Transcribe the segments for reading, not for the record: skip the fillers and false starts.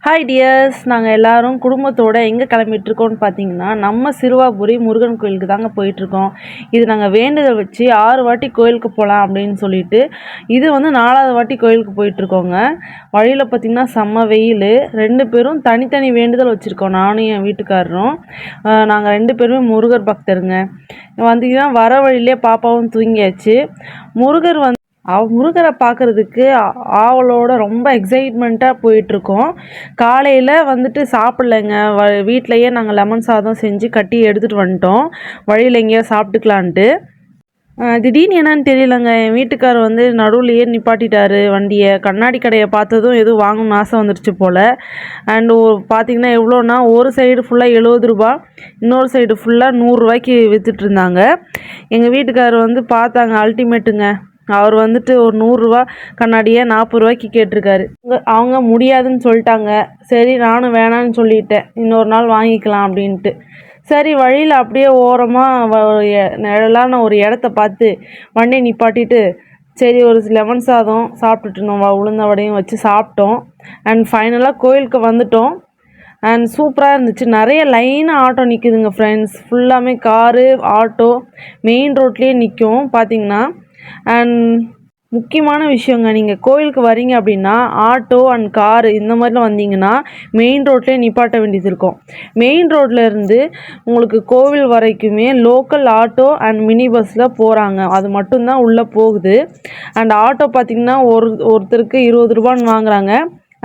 Hi tears, நாங்கள் எல்லோரும் குடும்பத்தோடு எங்கே கிளம்பிட்டுருக்கோன்னு பார்த்தீங்கன்னா நம்ம சிறுவாபுரி முருகன் கோயிலுக்கு தாங்க போயிட்டுருக்கோம். இது நாங்கள் வேண்டுதல் வச்சு 6 வாட்டி கோயிலுக்கு போகலாம் அப்படின்னு சொல்லிட்டு இது வந்து 4வது வாட்டி கோயிலுக்கு போயிட்டுருக்கோங்க. வழியில் பார்த்திங்கன்னா செம்ம வெயில். 2 பேரும் தனித்தனி வேண்டுதல் வச்சுருக்கோம், நானும் என் வீட்டுக்காரரும். நாங்கள் 2 பேருமே முருகர் பக்தருங்க. வந்தீங்கன்னா வர வழியிலே பாப்பாவும் தூங்கியாச்சு. முருகரை பார்க்குறதுக்கு ஆவலோட ரொம்ப எக்ஸைட்மெண்ட்டாக போயிட்டுருக்கோம். காலையில் வந்துட்டு சாப்பிட்லைங்க, வீட்டிலையே நாங்கள் லெமன் சாதம் செஞ்சு கட்டி எடுத்துகிட்டு வந்துட்டோம், வழியில் எங்கேயோ சாப்பிட்டுக்கலான்ட்டு. திடீர்னு என்னன்னு தெரியலங்க, என் வீட்டுக்கார் வந்து நடுவுலையே நிப்பாட்டிட்டாரு வண்டியை. கண்ணாடி கடையை பார்த்ததும் எதுவும் வாங்கணும்னு ஆசை வந்துடுச்சு போல். அண்டு பார்த்திங்கன்னா எவ்வளோன்னா, ஒரு சைடு ஃபுல்லாக 70 ரூபா, இன்னொரு சைடு ஃபுல்லாக 100 ரூபாய்க்கு விற்றுட்டு இருந்தாங்க. எங்கள் வீட்டுக்கார் வந்து பார்த்தாங்க, அல்டிமேட்டுங்க. அவர் வந்துட்டு ஒரு 100 ரூபா கண்ணாடியை 40 ரூபாய்க்கு கேட்டிருக்காரு. அவங்க முடியாதுன்னு சொல்லிட்டாங்க. சரி, நானும் வேணான்னு சொல்லிட்டேன், இன்னொரு நாள் வாங்கிக்கலாம் அப்படின்ட்டு. சரி, வழியில் அப்படியே ஓரமாக நிழலான ஒரு இடத்த பார்த்து வண்டியை நிப்பாட்டிட்டு சரி ஒரு லெமன் சாதம் சாப்பிட்டுட்டு இருந்தோம், உளுந்த வடையும் வச்சு சாப்பிட்டோம். அண்ட் ஃபைனலாக கோயிலுக்கு வந்துட்டோம். அண்ட் சூப்பராக இருந்துச்சு. நிறைய லைனாக ஆட்டோ நிற்குதுங்க ஃப்ரெண்ட்ஸ். ஃபுல்லாமே காரு ஆட்டோ மெயின் ரோட்லேயே நிற்கும் பார்த்திங்கன்னா. அண்ட் முக்கியமான விஷயங்க, நீங்கள் கோயிலுக்கு வரீங்க அப்படின்னா ஆட்டோ அண்ட் காரு இந்த மாதிரிலாம் வந்தீங்கன்னா மெயின் ரோட்லேயே நிப்பாட்ட வேண்டியது இருக்கும். மெயின் ரோட்டில் இருந்து உங்களுக்கு கோவில் வரைக்குமே லோக்கல் ஆட்டோ அண்ட் மினி பஸ்ஸில் போகிறாங்க, அது மட்டும்தான் உள்ளே போகுது. அண்ட் ஆட்டோ பார்த்திங்கன்னா ஒருத்தருக்கு 20 ரூபான்னு வாங்குறாங்க.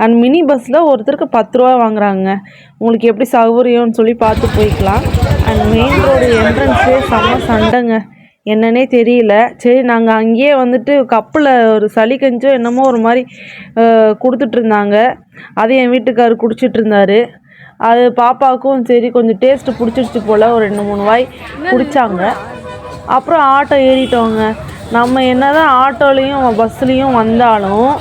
அண்ட் மினி பஸ்ஸில் ஒருத்தருக்கு 10 ரூபா வாங்குறாங்க. உங்களுக்கு எப்படி சௌகரியம்னு சொல்லி பார்த்து போய்க்கலாம். அண்ட் மெயின் ரோடு என்ட்ரன்ஸே செம்ம சண்டைங்க, என்னன்னே தெரியல. சரி, நாங்கள் அங்கேயே வந்துட்டு கப்பில் ஒரு சளி கஞ்சோ என்னமோ ஒரு மாதிரி கொடுத்துட்ருந்தாங்க. அது என் வீட்டுக்காரர் குடிச்சிட்டு இருந்தார். அது பாப்பாவுக்கும் சரி கொஞ்சம் டேஸ்ட்டு பிடிச்சிருச்சு போல், ஒரு 2-3 வாய் குடித்தாங்க. அப்புறம் ஆட்டோ ஏறிட்டோங்க. நம்ம என்ன தான் ஆட்டோலேயும் பஸ்லேயும் வந்தாலும்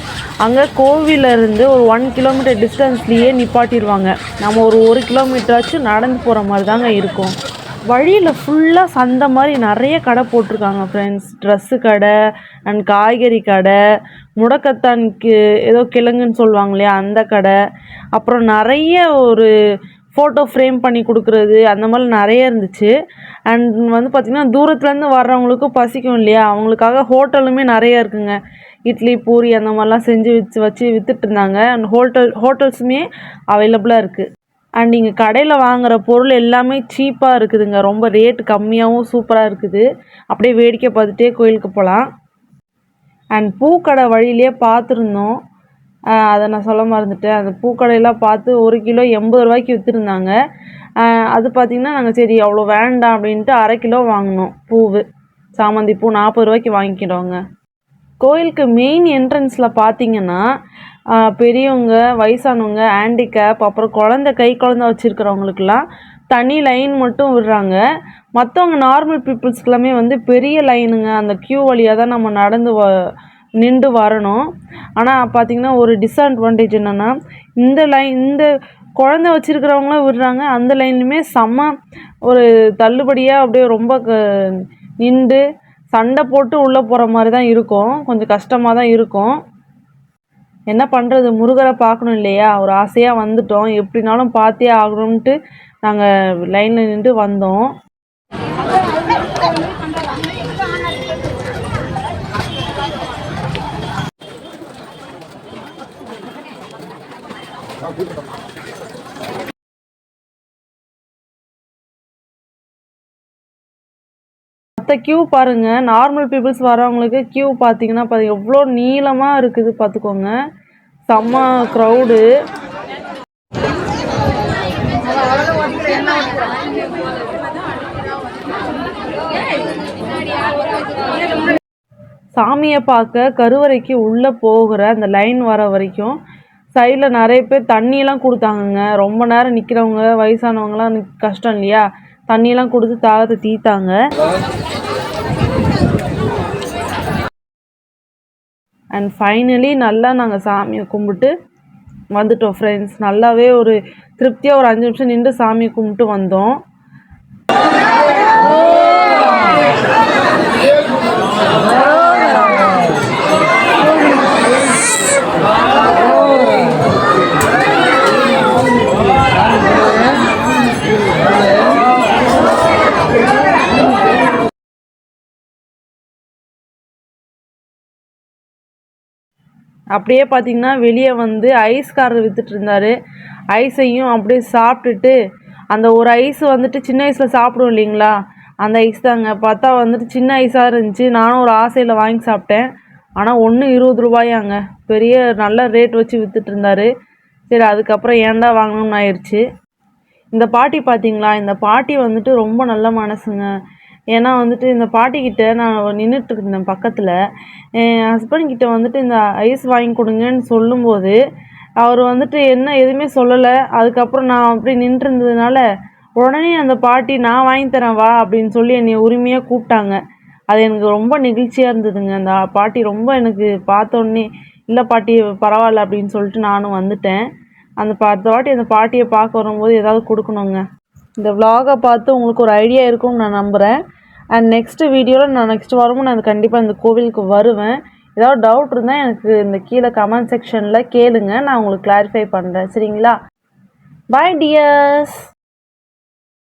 அங்கே கோவிலேருந்து ஒரு 1 கிலோமீட்டர் டிஸ்டன்ஸ்லேயே நிப்பாட்டிடுவாங்க. நம்ம ஒரு 1 கிலோமீட்டராச்சும் நடந்து போகிற மாதிரி தாங்க இருக்கும். வழியில் ஃபுல்லாக சந்தை மாதிரி நிறைய கடை போட்டிருக்காங்க ஃப்ரெண்ட்ஸ். ட்ரெஸ்ஸு கடை அண்ட் காய்கறி கடை, முடக்கத்தானுக்கு ஏதோ கிழங்குன்னு சொல்லுவாங்க இல்லையா அந்த கடை, அப்புறம் நிறைய ஒரு ஃபோட்டோ ஃப்ரேம் பண்ணி கொடுக்குறது அந்த மாதிரி நிறைய இருந்துச்சு. அண்ட் வந்து பார்த்திங்கன்னா தூரத்துலேருந்து வர்றவங்களுக்கும் பசிக்கும் இல்லையா, அவங்களுக்காக ஹோட்டலுமே நிறைய இருக்குங்க. இட்லி பூரி அந்த மாதிரிலாம் செஞ்சு வச்சு விற்றுட்டு இருந்தாங்க. அண்ட் ஹோட்டல்ஸுமே அவைலபிளாக இருக்குது. அண்ட் இங்கே கடையில் வாங்குகிற பொருள் எல்லாமே சீப்பாக இருக்குதுங்க, ரொம்ப ரேட்டு கம்மியாகவும் சூப்பராக இருக்குது. அப்படியே வேடிக்கை பார்த்துட்டே கோயிலுக்கு போகலாம். அண்ட் பூக்கடை வழியிலே பார்த்துருந்தோம், அதை நான் சொல்ல மறந்துட்டேன். அந்த பூக்கடையெல்லாம் பார்த்து 1 கிலோ 80 ரூபாய்க்கு விற்றுருந்தாங்க. அது பார்த்திங்கன்னா நாங்கள் சரி அவ்வளோ வேண்டாம் அப்படின்ட்டு 1/2 கிலோ வாங்கினோம். சாமந்தி பூ 40 ரூபாய்க்கு வாங்கிக்கிறோங்க. கோயிலுக்கு மெயின் என்ட்ரன்ஸில் பார்த்திங்கன்னா பெரியவங்க, வயசானவங்க, ஹேண்டிகேப், அப்புறம் கை குழந்த வச்சுருக்கிறவங்களுக்கெல்லாம் தனி லைன் மட்டும் விடுறாங்க. மற்றவங்க நார்மல் பீப்புள்ஸ்க்கெல்லாமே வந்து பெரிய லைனுங்க, அந்த க்யூ வழியாக தான் நம்ம நடந்து நின்று வரணும். ஆனால் பார்த்திங்கன்னா ஒரு டிஸ்அட்வான்டேஜ் என்னென்னா, இந்த குழந்த வச்சுருக்கிறவங்களும் விடுறாங்க, அந்த லைன்லையுமே செம்ம ஒரு தள்ளுபடியாக அப்படியே ரொம்ப நின்று சண்டை போட்டு உள்ளே போகிற மாதிரி தான் இருக்கும். கொஞ்சம் கஷ்டமாக தான் இருக்கும். என்ன பண்ணுறது, முருகரை பார்க்கணும் இல்லையா, ஒரு ஆசையாக வந்துட்டோம், எப்படினாலும் பார்த்தே ஆகணும்ன்ட்டு நாங்கள் லைனில் நின்று வந்தோம். மற்ற க்யூ பாருங்கள், நார்மல் பீப்புள்ஸ் வரவங்களுக்கு க்யூ பார்த்தீங்கன்னா எவ்வளோ நீளமாக இருக்குது பார்த்துக்கோங்க, செம்ம க்ரௌடு. சாமியை பார்க்க கருவறைக்கு உள்ளே போகிற அந்த லைன் வர வரைக்கும் சைடில் நிறைய பேர் தண்ணியெல்லாம் கொடுத்தாங்கங்க. ரொம்ப நேரம் நிற்கிறவங்க, வயசானவங்களாம் கஷ்டம் இல்லையா, தண்ணியெல்லாம் கொடுத்து தாகத்தை தீர்த்தாங்க. அண்ட் ஃபைனலி நல்லா நாங்கள் சாமியை கும்பிட்டு வந்துட்டோம் ஃப்ரெண்ட்ஸ். நல்லாவே ஒரு திருப்தியாக ஒரு 5 நிமிஷம் நின்று சாமியை கும்பிட்டு வந்தோம். அப்படியே பார்த்தீங்கன்னா வெளியே வந்து ஐஸ்காரர் வித்துட்டு இருந்தார். ஐஸையும் அப்படியே சாப்பிட்டுட்டு, அந்த ஒரு ஐஸ் வந்துட்டு சின்ன வயசில் சாப்பிடுவோம் இல்லைங்களா, அந்த ஐஸ் தாங்க. பார்த்தா வந்துட்டு சின்ன ஐஸாக இருந்துச்சு. நானும் ஒரு ஆசையில் வாங்கி சாப்பிட்டேன். ஆனால் ஒன்று 20 ரூபாயாங்க. பெரிய நல்ல ரேட் வச்சு வித்துட்டு இருந்தார். சரி, அதுக்கப்புறம் ஏன்டா வாங்கணும்னு ஆயிடுச்சு. இந்த பாட்டி பார்த்தீங்களா, இந்த பாட்டி வந்துட்டு ரொம்ப நல்ல மனசுங்க. ஏன்னா வந்துட்டு இந்த பாட்டிக்கிட்ட நான் நின்றுட்டு இருந்தேன் பக்கத்தில். என் ஹஸ்பண்ட் கிட்ட வந்துட்டு இந்த ஐஸ் வாங்கி கொடுங்கன்னு சொல்லும்போது அவர் வந்துட்டு என்ன எதுவுமே சொல்லலை. அதுக்கப்புறம் நான் அப்படி நின்றுருந்ததுனால உடனே அந்த பாட்டி நான் வாங்கி தரேன் வா அப்படின்னு சொல்லி என்னை உரிமையாக கூப்பிட்டாங்க. அது எனக்கு ரொம்ப நெகிழ்ச்சியாக இருந்ததுங்க. அந்த பாட்டி ரொம்ப எனக்கு பார்த்தோன்னே இல்லை பாட்டி பரவாயில்ல அப்படின்னு சொல்லிட்டு நானும் வந்துட்டேன். அடுத்த வாட்டி அந்த பாட்டியை பார்க்க வரும்போது ஏதாவது கொடுக்கணுங்க. இந்த விலாகை பார்த்து உங்களுக்கு ஒரு ஐடியா இருக்கும்னு நான் நம்புகிறேன். அண்ட் நெக்ஸ்ட் வீடியோவில் நான் நெக்ஸ்ட் வாரமும் நான் கண்டிப்பாக இந்த கோவிலுக்கு வருவேன். ஏதாவது டவுட் இருந்தால் எனக்கு இந்த கீழே கமெண்ட் செக்ஷனில் கேளுங்க, நான் உங்களுக்கு கிளாரிஃபை பண்ணுறேன். சரிங்களா? பாய் டியர்ஸ்.